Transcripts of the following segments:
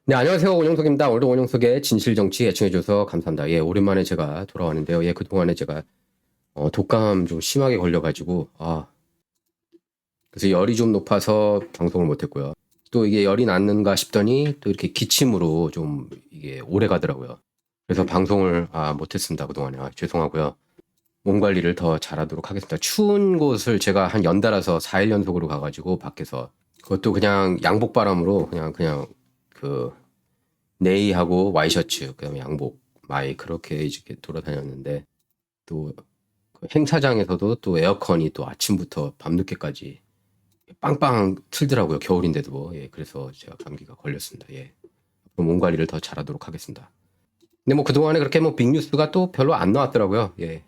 네, 안녕하세요. 원영석입니다. 오늘도 원영석의 진실정치 애청해줘서 감사합니다. 예, 오랜만에 제가 돌아왔는데요. 예, 그동안에 제가, 독감 좀 심하게 걸려가지고, 그래서 열이 좀 높아서 방송을 못했고요. 또 이게 열이 났는가 싶더니 또 이렇게 기침으로 좀 이게 오래 가더라고요. 그래서 방송을, 못했습니다. 그동안에. 죄송하고요. 몸 관리를 더 잘하도록 하겠습니다. 추운 곳을 제가 한 연달아서 4일 연속으로 가가지고 밖에서 그것도 그냥 양복바람으로 그냥 그 네이하고 와이셔츠, 그다음에 양복, 마이 그렇게 이렇게 돌아다녔는데 또그 행사장에서도 또 에어컨이 또 아침부터 밤늦게까지 빵빵 틀더라고요. 겨울인데도. 예, 그래서 제가 감기가 걸렸습니다. 예. 앞으로 몸 관리를 더 잘하도록 하겠습니다. 근데 뭐 그동안에 그렇게 뭐 빅뉴스가 또 별로 안 나왔더라고요. 예.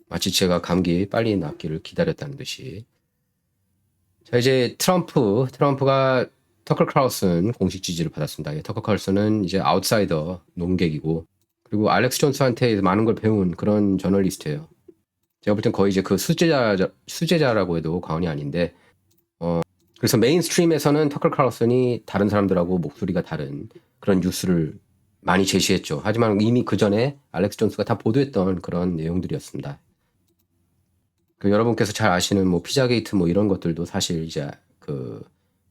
마치 제가 감기 빨리 낫기를 기다렸다는 듯이. 자, 이제 트럼프가 터커 칼슨 공식 지지를 받았습니다. 예, 터커 칼슨은 이제 아웃사이더 논객이고, 그리고 알렉스 존스한테 많은 걸 배운 그런 저널리스트예요. 제가 볼 땐 거의 이제 그 수제자라고 해도 과언이 아닌데, 그래서 메인스트림에서는 터커 칼슨이 다른 사람들하고 목소리가 다른 그런 뉴스를 많이 제시했죠. 하지만 이미 그 전에 알렉스 존스가 다 보도했던 그런 내용들이었습니다. 그 여러분께서 잘 아시는 뭐 피자게이트 뭐 이런 것들도 사실 이제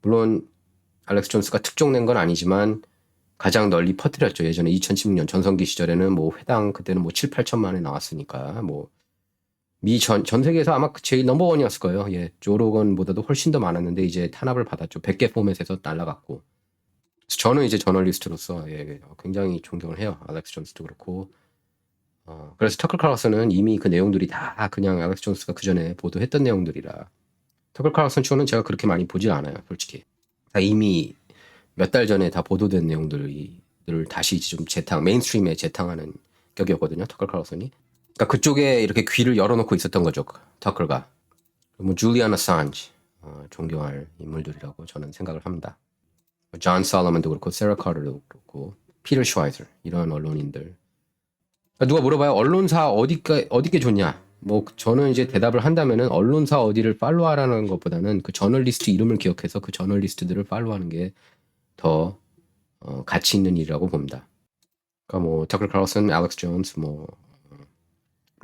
물론 알렉스 존스가 특종낸 건 아니지만 가장 널리 퍼뜨렸죠. 예전에 2016년 전성기 시절에는 뭐 회당 그때는 뭐 7, 8천만 원 나왔으니까 뭐 전 세계에서 아마 제일 넘버원이었을 거예요. 예, 조 로건보다도 훨씬 더 많았는데 이제 탄압을 받았죠. 100개 포맷에서 날라갔고. 그래서 저는 이제 저널리스트로서 굉장히 존경을 해요. 알렉스 존스도 그렇고. 그래서 터클 칼슨은 이미 그 내용들이 다 그냥 알렉스 존스가 그 전에 보도했던 내용들이라 터클 칼슨 쇼는 제가 그렇게 많이 보질 않아요. 솔직히. 다 이미 몇 달 전에 다 보도된 내용들을 다시 좀 메인스트림에 재탕하는 격이었거든요. 터클 칼슨이. 그러니까 그쪽에 이렇게 귀를 열어놓고 있었던 거죠. 터클가. 뭐 줄리안 어산지 존경할 인물들이라고 저는 생각을 합니다. 존 솔로몬도 그렇고 세라 카터도 그렇고 피터 슈와이저 이런 언론인들. 그러니까 누가 물어봐요. 언론사 어디게 좋냐? 뭐 저는 이제 대답을 한다면은 언론사 어디를 팔로우하라는 것보다는 그 저널리스트 이름을 기억해서 그 저널리스트들을 팔로우하는 게 더 가치 있는 일이라고 봅니다. 그러니까 뭐 터클 칼슨, 알렉스 존스, 뭐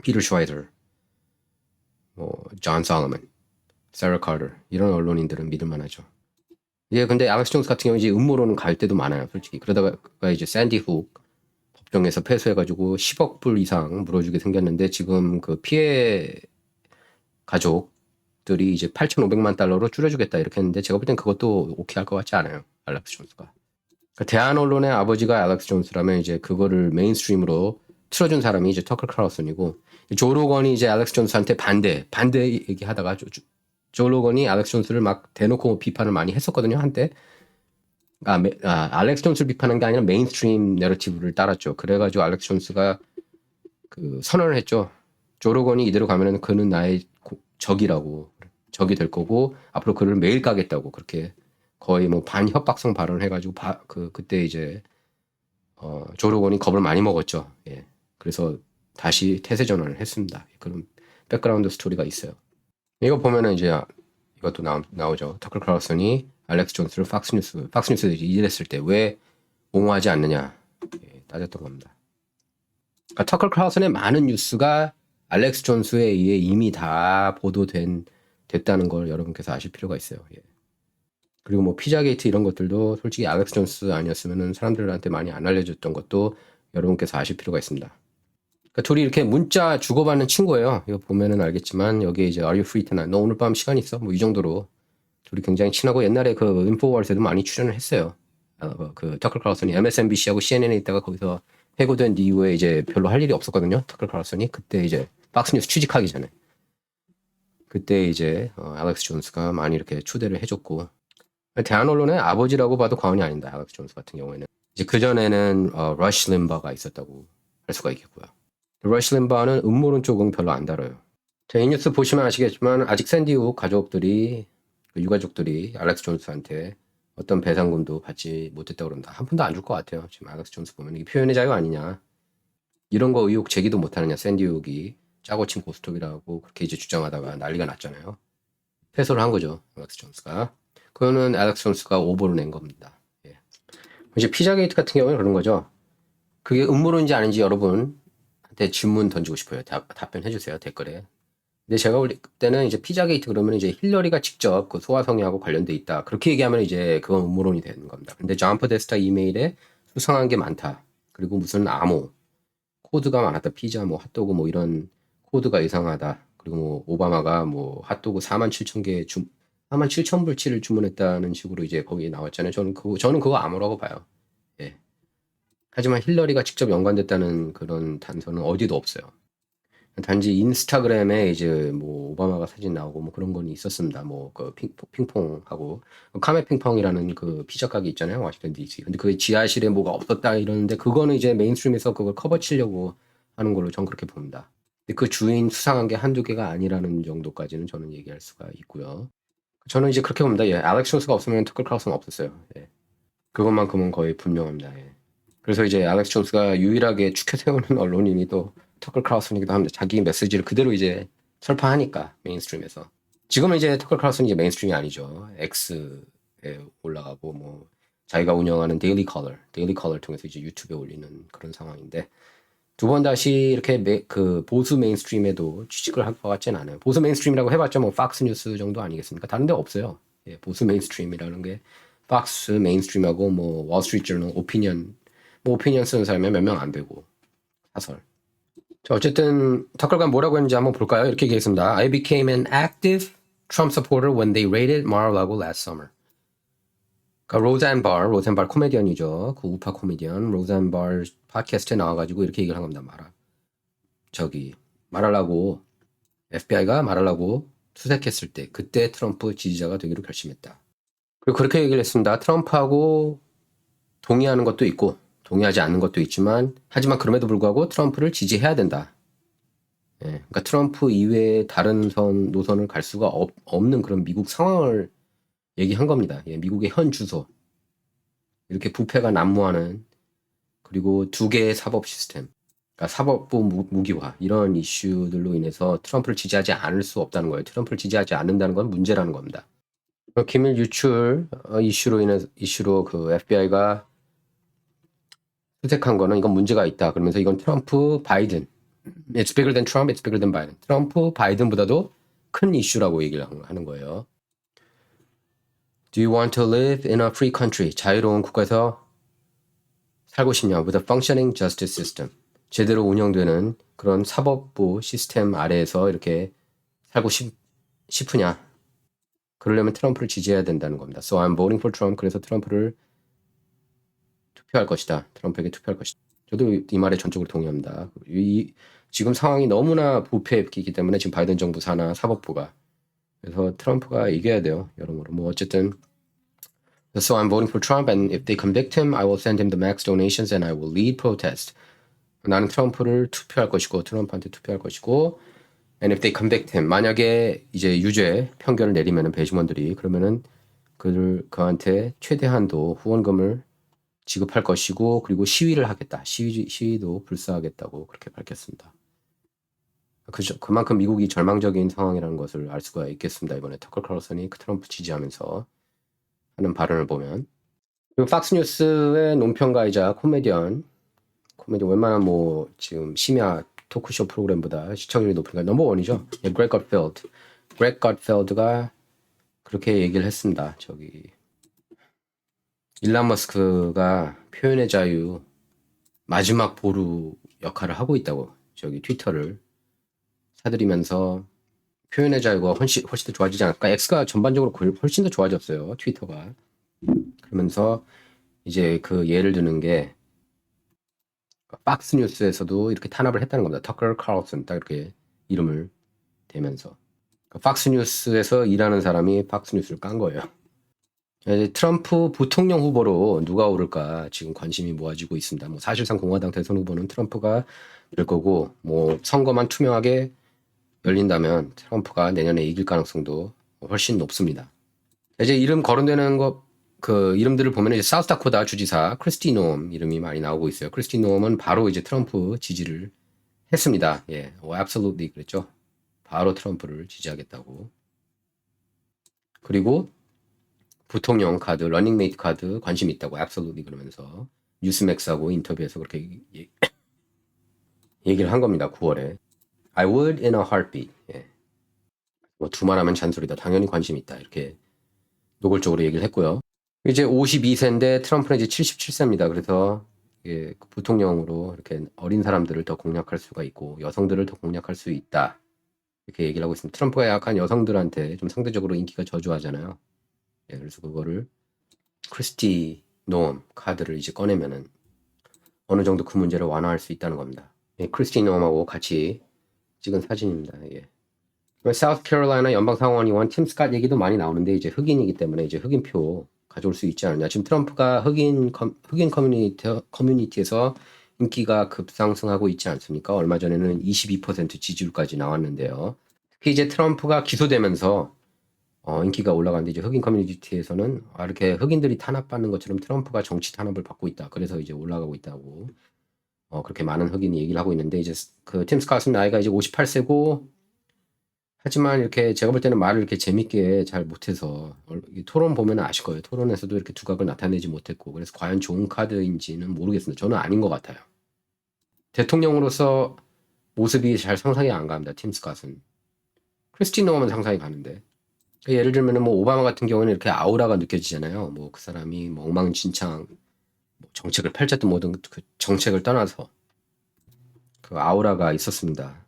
피터 슈와이저, 뭐존 솔로몬, 세라 카터 이런 언론인들은 믿을만하죠. 예, 근데 알렉스 존스 같은 경우 이제 음모론은 갈 때도 많아요, 솔직히. 그러다가 이제 샌디 훅 법정에서 패소해가지고 10억 불 이상 물어주게 생겼는데 지금 그 피해 가족들이 이제 8,500만 달러로 줄여주겠다 이렇게 했는데 제가 볼 땐 그것도 오케이 할 것 같지 않아요, 알렉스 존스가. 그러니까 대한 언론의 아버지가 알렉스 존스라면 이제 그거를 메인스트림으로 틀어준 사람이 이제 터클 칼슨이고 조 로건이 이제 알렉스 존스한테 반대 얘기하다가 조 로건이 알렉스 존스를 막 대놓고 비판을 많이 했었거든요 한때. 알렉스 존스를 비판한 게 아니라 메인스트림 내러티브를 따랐죠. 그래가지고 알렉스 존스가 그 선언을 했죠. 조 로건이 이대로 가면은 그는 나의 적이라고 적이 될 거고 앞으로 그를 매일 까겠다고 그렇게 거의 뭐 반협박성 발언을 해가지고 그때 이제 조 로건이 겁을 많이 먹었죠. 예. 그래서 다시 태세 전환을 했습니다. 그런 백그라운드 스토리가 있어요. 이거 보면은 이제 이것도 나오죠. 터클 칼슨이 알렉스 존스를 팍스뉴스에 일했을 때 왜 옹호하지 않느냐 따졌던 겁니다. 그러니까 터클 칼슨의 많은 뉴스가 알렉스 존스에 의해 이미 다 됐다는 걸 여러분께서 아실 필요가 있어요. 예. 그리고 뭐 피자게이트 이런 것들도 솔직히 알렉스 존스 아니었으면 사람들한테 많이 안 알려졌던 것도 여러분께서 아실 필요가 있습니다. 그러니까 둘이 이렇게 문자 주고받는 친구예요. 이거 보면은 알겠지만 여기에 이제 Are you free tonight? 너 오늘 밤 시간 있어? 뭐 이 정도로 둘이 굉장히 친하고 옛날에 그 인포월스에도 많이 출연을 했어요. 그 터클 칼슨이 MSNBC하고 CNN에 있다가 거기서 해고된 이후에 이제 별로 할 일이 없었거든요. 터클 칼슨이 그때 이제 박스뉴스 취직하기 전에 그때 이제 알렉스 존스가 많이 이렇게 초대를 해줬고 대한 언론의 아버지라고 봐도 과언이 아닙니다. 알렉스 존스 같은 경우에는 이제 그 전에는 러시 림바가 있었다고 할 수가 있겠고요. 러시 림바는 음모론 쪽은 별로 안 다뤄요. 자, 이 뉴스 보시면 아시겠지만 아직 샌디훅 가족들이 그 유가족들이 알렉스 존스한테 어떤 배상금도 받지 못했다고 그럽니다. 한 푼도 안 줄 것 같아요. 지금 알렉스 존스 보면 이게 표현의 자유 아니냐 이런 거 의혹 제기도 못하느냐. 샌디훅이 짜고 친 고스톱이라고 그렇게 이제 주장하다가 난리가 났잖아요. 패소를 한 거죠. 알렉스 존스가. 그거는 알렉스 존스가 오보를 낸 겁니다. 예. 이제 피자게이트 같은 경우는 그런 거죠. 그게 음모론인지 아닌지 여러분한테 질문 던지고 싶어요. 답변해 주세요, 댓글에. 근데 제가 볼 때는 이제 피자게이트 그러면 이제 힐러리가 직접 그 소화성애하고 관련돼 있다. 그렇게 얘기하면 이제 그건 음모론이 되는 겁니다. 근데 존 포데스타 이메일에 수상한 게 많다. 그리고 무슨 암호, 코드가 많았다. 피자, 뭐 핫도그 뭐 이런 코드가 이상하다. 그리고 뭐 오바마가 뭐 핫도그 4만 7천 불치를 주문했다는 식으로 이제 거기에 나왔잖아요. 저는 그거 암호라고 봐요. 예. 하지만 힐러리가 직접 연관됐다는 그런 단서는 어디도 없어요. 단지 인스타그램에 이제 뭐 오바마가 사진 나오고 뭐 그런 건 있었습니다. 뭐 그 핑퐁하고 카메 핑퐁이라는 그 피자 가게 있잖아요, 워싱턴 DC. 근데 그 지하실에 뭐가 없었다 이러는데 그거는 이제 메인스트림에서 그걸 커버 치려고 하는 걸로 전 그렇게 봅니다. 근데 그 주인 수상한 게 한두 개가 아니라는 정도까지는 저는 얘기할 수가 있고요. 저는 이제 그렇게 봅니다. 예, 알렉스 존스가 없으면 터클 클라우스는 없었어요. 예. 그것만큼은 거의 분명합니다. 예. 그래서 이제 알렉스 존스가 유일하게 축혀 세우는 언론인이 또 터클 클라우슨이기도 합니다. 자기 메시지를 그대로 이제 설파하니까 메인스트림에서. 지금은 이제 터클 클라우슨이 이제 메인스트림이 아니죠. X에 올라가고 뭐 자기가 운영하는 데일리 컬러를 통해서 이제 유튜브에 올리는 그런 상황인데 두 번 다시 이렇게 그 보수 메인스트림에도 취직을 할 것 같지는 않아요. 보수 메인스트림이라고 해봤자 뭐 팍스 뉴스 정도 아니겠습니까? 다른 데 없어요. 예, 보수 메인스트림이라는 게 팍스 메인스트림하고 뭐 월스트리트 저널 오피니언 쓰는 사람이 몇 명 안 되고 사설. 자, 어쨌든 터클가 뭐라고 했는지 한번 볼까요? 이렇게 얘기했습니다. I became an active Trump supporter when they raided Mar-a-Lago last summer. 그러니까 로잔 발 코미디언이죠. 그 우파 코미디언 로잔 발 팟캐스트에 나와가지고 이렇게 얘기를 한 겁니다. 말하려고 FBI가 말하려고 수색했을 때 그때 트럼프 지지자가 되기로 결심했다. 그리고 그렇게 얘기를 했습니다. 트럼프하고 동의하는 것도 있고 동의하지 않는 것도 있지만 하지만 그럼에도 불구하고 트럼프를 지지해야 된다. 예, 그러니까 트럼프 이외에 다른 노선을 갈 수가 없는 그런 미국 상황을 얘기한 겁니다. 예, 미국의 현 주소 이렇게 부패가 난무하는 그리고 두 개의 사법 시스템 그러니까 사법부 무기화 이런 이슈들로 인해서 트럼프를 지지하지 않을 수 없다는 거예요. 트럼프를 지지하지 않는다는 건 문제라는 겁니다. 기밀 유출 이슈로 그 FBI가 수색한 거는 이건 문제가 있다. 그러면서 이건 트럼프 바이든 It's bigger than Trump, it's bigger than Biden. 트럼프 바이든보다도 큰 이슈라고 얘기를 하는 거예요. Do you want to live in a free country? 자유로운 국가에서 살고 싶냐? With a functioning justice system. 제대로 운영되는 그런 사법부 시스템 아래에서 이렇게 살고 싶으냐? 그러려면 트럼프를 지지해야 된다는 겁니다. So I'm voting for Trump. 그래서 트럼프를 투표할 것이다. 트럼프에게 투표할 것이다. 저도 이 말에 전적으로 동의합니다. 지금 상황이 너무나 부패이기 때문에 지금 바이든 정부 산하 사법부가 그래서 트럼프가 이겨야 돼요. 여러모로 뭐 어쨌든 So I'm voting for Trump and if they convict him, I will send him the max donations and I will lead protest. 나는 트럼프를 투표할 것이고 트럼프한테 투표할 것이고 and if they convict him 만약에 이제 유죄 편결을 내리면은 배심원들이 그러면은 그한테 최대한도 후원금을 지급할 것이고 그리고 시위를 하겠다. 시위도 불사하겠다고 그렇게 밝혔습니다. 그만큼 미국이 절망적인 상황이라는 것을 알 수가 있겠습니다. 이번에 터커 칼슨이 트럼프 지지하면서 하는 발언을 보면 그리고 팍스뉴스의 논평가이자 코미디언 웬만한 뭐 지금 심야 토크쇼 프로그램보다 시청률이 높으니까 넘버원이죠. 예, 그렉 갓펠드가 그렇게 얘기를 했습니다. 일론 머스크가 표현의 자유 마지막 보루 역할을 하고 있다고 트위터를 사들이면서 표현의 자유가 훨씬 더 좋아지지 않을까? X가 전반적으로 훨씬 더 좋아졌어요. 트위터가. 그러면서 이제 그 예를 드는 게 박스 뉴스에서도 이렇게 탄압을 했다는 겁니다. 터커 칼슨 딱 이렇게 이름을 대면서 박스 뉴스에서 일하는 사람이 박스 뉴스를 깐 거예요. 이제 트럼프 부통령 후보로 누가 오를까 지금 관심이 모아지고 있습니다. 뭐 사실상 공화당 대선 후보는 트럼프가 될 거고 뭐 선거만 투명하게 열린다면 트럼프가 내년에 이길 가능성도 훨씬 높습니다. 이제 이름 거론되는 그 이름들을 보면 이제 사우스다코타 주지사 크리스티 노엄 이름이 많이 나오고 있어요. 크리스티 노엄은 바로 이제 트럼프 지지를 했습니다. 예, absolutely 그랬죠. 바로 트럼프를 지지하겠다고. 그리고 부통령 카드, 러닝메이트 카드 관심 있다고 absolutely 그러면서 뉴스맥스하고 인터뷰에서 그렇게 얘기를 한 겁니다. 9월에. I would in a heartbeat. 예. 뭐 두말하면 잔소리다. 당연히 관심 있다. 이렇게 노골적으로 얘기를 했고요. 이제 52세인데 트럼프는 이제 77세입니다. 그래서 예, 부통령으로 이렇게 어린 사람들을 더 공략할 수가 있고 여성들을 더 공략할 수 있다. 이렇게 얘기를 하고 있습니다. 트럼프가 약간 여성들한테 좀 상대적으로 인기가 저조하잖아요. 예, 그래서 그거를 크리스티 노엄 카드를 이제 꺼내면은 어느 정도 그 문제를 완화할 수 있다는 겁니다. 예, 크리스티 노엄하고 같이 찍은 사진입니다. 예. 사우스캐롤라이나 연방상원의원 팀 스캇 얘기도 많이 나오는데 이제 흑인이기 때문에 이제 흑인표 가져올 수 있지 않느냐. 지금 트럼프가 흑인 커뮤니티에서 인기가 급상승하고 있지 않습니까? 얼마 전에는 22% 지지율까지 나왔는데요. 특히 이제 트럼프가 기소되면서 인기가 올라가는데 이제 흑인 커뮤니티에서는 이렇게 흑인들이 탄압받는 것처럼 트럼프가 정치 탄압을 받고 있다. 그래서 이제 올라가고 있다고 그렇게 많은 흑인이 얘기를 하고 있는데 이제 그 팀 스캇은 나이가 이제 58세고 하지만 이렇게 제가 볼 때는 말을 이렇게 재밌게 잘 못해서 토론 보면 아실 거예요. 토론에서도 이렇게 두각을 나타내지 못했고 그래서 과연 좋은 카드인지는 모르겠습니다. 저는 아닌 것 같아요. 대통령으로서 모습이 잘 상상이 안 갑니다. 팀 스캇은. 크리스티 노엄은 상상이 가는데 예를 들면 뭐 오바마 같은 경우는 이렇게 아우라가 느껴지잖아요. 뭐 그 사람이 뭐 엉망진창 뭐 정책을 펼쳤든 뭐든 그 정책을 떠나서 그 아우라가 있었습니다.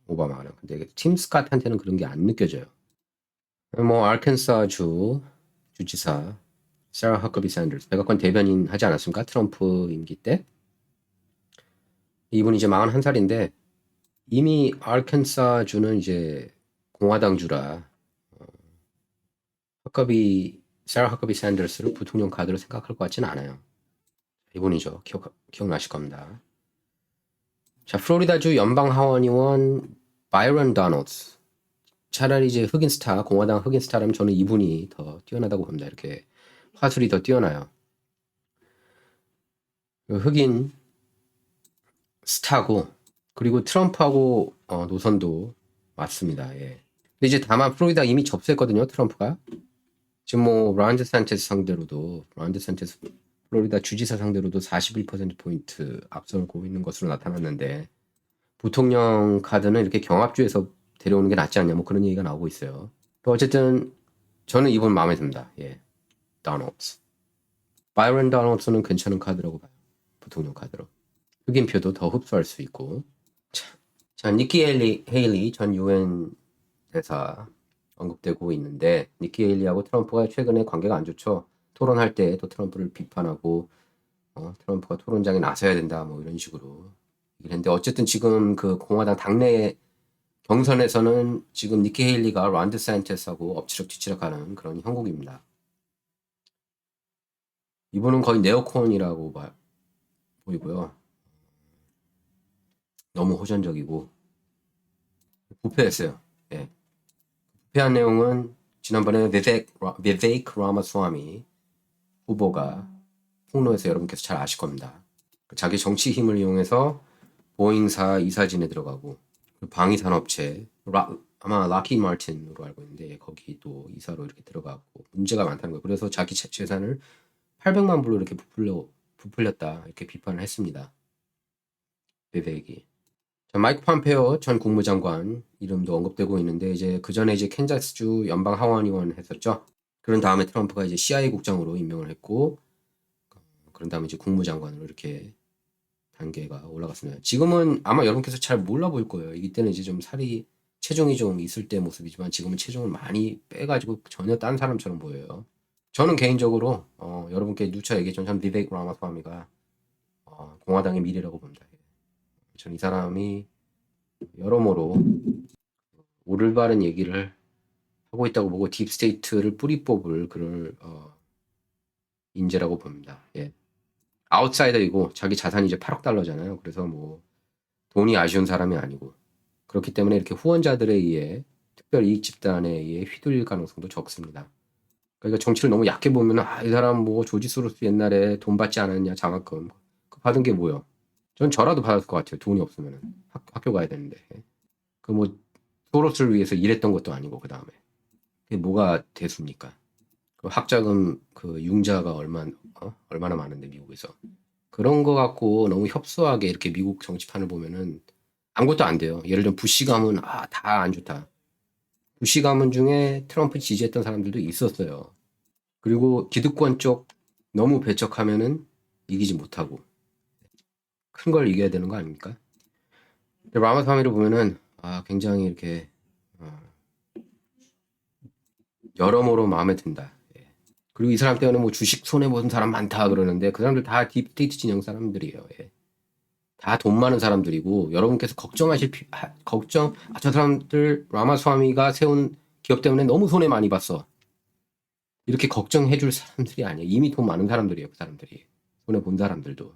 오바마는. 근데 팀 스캇한테는 그런 게 안 느껴져요. 뭐 아르칸사주 주지사 세라 허커비 샌더스 백악관 대변인 하지 않았습니까? 트럼프 임기 때. 이분이 이제 41살인데 이미 아르칸사주는 이제 공화당주라 세라 허커비 샌더스를 부통령 카드로 생각할 것 같지는 않아요. 이분이죠. 기억나실 겁니다. 자, 플로리다주 연방하원의원 바이런 도널드. 차라리 이제 흑인 스타, 공화당 흑인 스타라면 저는 이분이 더 뛰어나다고 봅니다. 이렇게 화술이 더 뛰어나요. 흑인 스타고 그리고 트럼프하고 노선도 맞습니다. 예. 근데 이제 다만 플로리다 이미 접수했거든요. 트럼프가. 지금 뭐 론 데산티스 상대로도 론 데산티스 플로리다 주지사 상대로도 41%포인트 앞서고 있는 것으로 나타났는데 부통령 카드는 이렇게 경합주에서 데려오는 게 낫지 않냐 뭐 그런 얘기가 나오고 있어요. 어쨌든 저는 이분 마음에 듭니다. 예. 도널드. 바이런 도널드는 괜찮은 카드라고 봐요. 부통령 카드로. 흑인표도 더 흡수할 수 있고. 자, 니키 헤일리 전 유엔 대사 언급되고 있는데 니키 헤일리하고 트럼프가 최근에 관계가 안 좋죠. 토론할 때 또 트럼프를 비판하고 트럼프가 토론장에 나서야 된다 뭐 이런 식으로 얘기를 했는데 어쨌든 지금 그 공화당 당내 경선에서는 지금 니키 헤일리가 론 데산티스하고 엎치락뒤치락하는 그런 형국입니다. 이분은 거의 네오콘이라고 보이고요. 너무 호전적이고 부패했어요. 예. 부패한 내용은 지난번에 비베이크 라마스와미 후보가 폭로해서 여러분께서 잘 아실 겁니다. 자기 정치 힘을 이용해서 보잉사 이사진에 들어가고 방위산업체 아마 라키 마틴으로 알고 있는데 거기도 이사로 이렇게 들어가고 문제가 많다는 거예요. 그래서 자기 재산을 800만 불로 이렇게 부풀렸다 이렇게 비판을 했습니다. 비베이크. 자, 마이크 폼페오 전 국무장관 이름도 언급되고 있는데 이제 그 전에 이제 캔자스주 연방 하원의원 했었죠. 그런 다음에 트럼프가 이제 CIA 국장으로 임명을 했고 그런 다음에 이제 국무장관으로 이렇게 단계가 올라갔습니다. 지금은 아마 여러분께서 잘 몰라 보일 거예요. 이때는 이제 좀 살이 체중이 좀 있을 때 모습이지만 지금은 체중을 많이 빼가지고 전혀 딴 사람처럼 보여요. 저는 개인적으로 여러분께 누차 얘기했지만 저는 비베이크 라마스와미가 공화당의 미래라고 봅니다. 저는 이 사람이 여러모로 올바른 얘기를 하고 있다고 보고 딥스테이트를 뿌리 뽑을 그럴 인재라고 봅니다. 예. 아웃사이더이고 자기 자산이 이제 8억 달러잖아요. 그래서 뭐 돈이 아쉬운 사람이 아니고 그렇기 때문에 이렇게 후원자들에 의해 특별 이익 집단에 의해 휘둘릴 가능성도 적습니다. 그러니까 정치를 너무 약해 보면 이 사람 뭐 조지 소로스 옛날에 돈 받지 않았냐 장학금 그 받은 게 뭐요? 전 저라도 받았을 것 같아요. 돈이 없으면 학교 가야 되는데 그 뭐 소로스를 위해서 일했던 것도 아니고 그 다음에 그게 뭐가 대수입니까? 그 학자금 그 융자가 얼마나 많은데 미국에서 그런 거 갖고 너무 협소하게 이렇게 미국 정치판을 보면은 아무것도 안 돼요. 예를 들면 부시 가문 다 안 좋다. 부시 가문 중에 트럼프 지지했던 사람들도 있었어요. 그리고 기득권 쪽 너무 배척하면은 이기지 못하고 큰 걸 이겨야 되는 거 아닙니까? 라마스와미를 보면은 굉장히 이렇게 여러모로 마음에 든다. 예. 그리고 이 사람 때문에 뭐 주식 손해 보는 사람 많다 그러는데 그 사람들 다 딥스테이트 진영 사람들이에요. 예. 다 돈 많은 사람들이고 여러분께서 저 사람들 라마스와미가 세운 기업 때문에 너무 손해 많이 봤어. 이렇게 걱정해줄 사람들이 아니에요. 이미 돈 많은 사람들이에요. 그 사람들이. 손해 본 사람들도.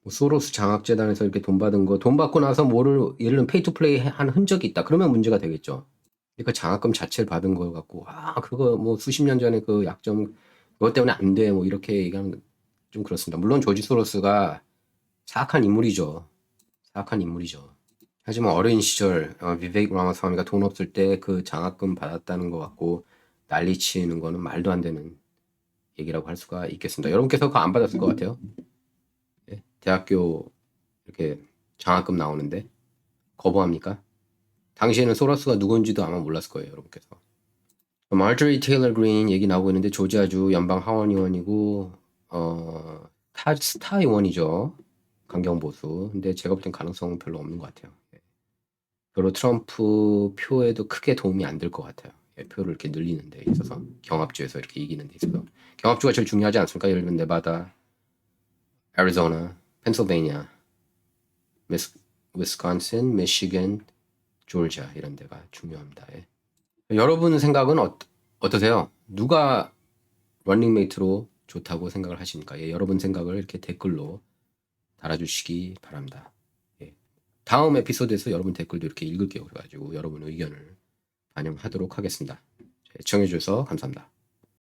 뭐 소로스 장학재단에서 이렇게 돈 받은 거, 돈 받고 나서 뭐를 예를 들면 페이 투 플레이 한 흔적이 있다. 그러면 문제가 되겠죠. 그러니까 장학금 자체를 받은 거 갖고 그거 뭐 수십 년 전에 그 약점 그것 때문에 안 돼. 뭐 이렇게 얘기하는 좀 그렇습니다. 물론 조지 소로스가 사악한 인물이죠. 사악한 인물이죠. 하지만 어린 시절 비베이크 라마스와미가 돈 없을 때 그 장학금 받았다는 거 갖고 난리치는 거는 말도 안 되는 얘기라고 할 수가 있겠습니다. 여러분께서 그거 안 받았을 것 같아요. 예? 대학교 이렇게 장학금 나오는데 거부합니까? 당시에는 소로스가 누군지도 아마 몰랐을 거예요, 여러분께서. 마저리 테일러 그린 얘기 나오고 있는데 조지아주 연방 하원 의원이고 스타 의원이죠. 강경 보수. 근데 제가 볼 땐 가능성은 별로 없는 것 같아요. 별로 트럼프 표에도 크게 도움이 안 될 것 같아요. 표를 이렇게 늘리는 데 있어서 경합주에서 이렇게 이기는 데 있어서 경합주가 제일 중요하지 않습니까? 예를 들면 네바다, 애리조나, 펜실베이니아, 위스콘신, 미시간, 조지아 이런 데가 중요합니다. 예. 여러분 생각은 어떠세요? 누가 런닝메이트로 좋다고 생각을 하십니까? 예, 여러분 생각을 이렇게 댓글로 달아주시기 바랍니다. 예. 다음 에피소드에서 여러분 댓글도 이렇게 읽을게요. 그래가지고 여러분 의견을 반영하도록 하겠습니다. 시청해주셔서 감사합니다.